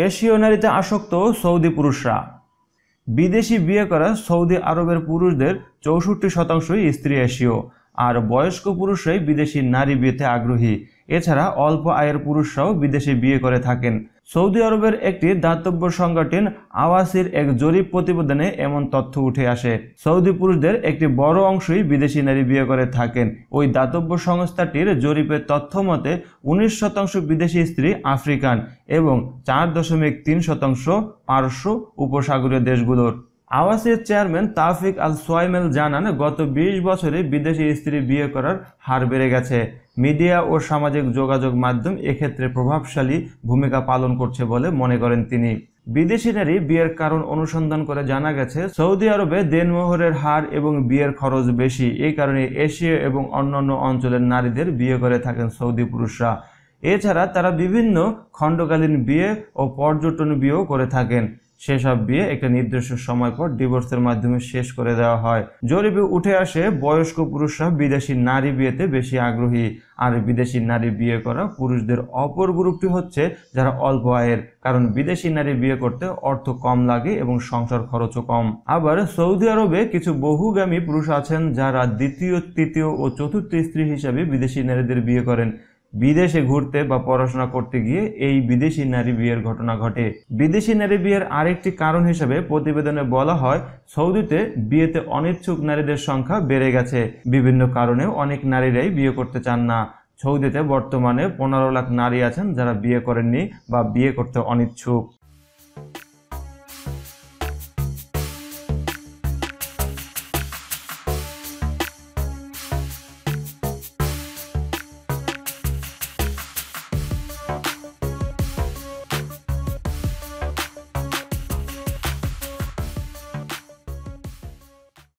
এশীয় নারীতে আসক্ত সৌদি পুরুষরা। বিদেশি বিয়ে করা সৌদি আরবের পুরুষদের 64% স্ত্রী এশীয়, আর বয়স্ক পুরুষরাই বিদেশি নারী বিয়েতে আগ্রহী। এছাড়া অল্প আয়ের পুরুষরাও বিদেশে বিয়ে করে থাকেন। সৌদি আরবের একটি দাতব্য সংগঠন আওয়াসির এক জরিপ প্রতিবেদনে এমন তথ্য উঠে আসে। সৌদি পুরুষদের একটি বড় অংশই বিদেশি নারী বিয়ে করে থাকেন। ওই দাতব্য সংস্থাটির জরিপের তথ্য মতে 19% বিদেশি স্ত্রী আফ্রিকান এবং 4.3% পারস্য উপসাগরীয় দেশগুলোর। আওয়াসির চেয়ারম্যান তাওফিক আল সোয়াইমেল জানান, গত 20 বছরে বিদেশি স্ত্রী বিয়ে করার হার বেড়ে গেছে। মিডিয়া ও সামাজিক যোগাযোগ মাধ্যম এক্ষেত্রে প্রভাবশালী ভূমিকা পালন করছে বলে মনে করেন তিনি। বিদেশি নারী বিয়ের কারণ অনুসন্ধান করে জানা গেছে, সৌদি আরবে দেনমোহরের হার এবং বিয়ের খরচ বেশি। এই কারণে এশীয় এবং অন্যান্য অঞ্চলের নারীদের বিয়ে করে থাকেন সৌদি পুরুষরা। এছাড়া তারা বিভিন্ন খণ্ডকালীন বিয়ে ও পর্যটন বিয়েও করে থাকেন। সেসব বিয়ে একটা নির্দিষ্ট সময় পর ডিভোর্সের মাধ্যমে শেষ করে দেওয়া হয়। জরিপে উঠে আসে, বয়স্ক পুরুষরা বিদেশি নারী বিয়েতে বেশি আগ্রহী। আর বিদেশি নারী বিয়ে করা পুরুষদের অপর গ্রুপটি হচ্ছে যারা অল্প আয়ের, কারণ বিদেশি নারী বিয়ে করতে অর্থ কম লাগে এবং সংসার খরচও কম। আবার সৌদি আরবে কিছু বহুগামী পুরুষ আছেন যারা দ্বিতীয়, তৃতীয় ও চতুর্থ স্ত্রী হিসাবে বিদেশি নারীদের বিয়ে করেন। বিদেশে ঘুরতে বা পড়াশোনা করতে গিয়ে এই বিদেশি নারী বিয়ের ঘটনা ঘটে। বিদেশি নারী বিয়ের আরেকটি কারণ হিসেবে প্রতিবেদনে বলা হয়, সৌদিতে বিয়েতে অনিচ্ছুক নারীদের সংখ্যা বেড়ে গেছে। বিভিন্ন কারণেও অনেক নারীরাই বিয়ে করতে চান না। সৌদিতে বর্তমানে 15 লাখ নারী আছেন যারা বিয়ে করেননি বা বিয়ে করতে অনিচ্ছুক।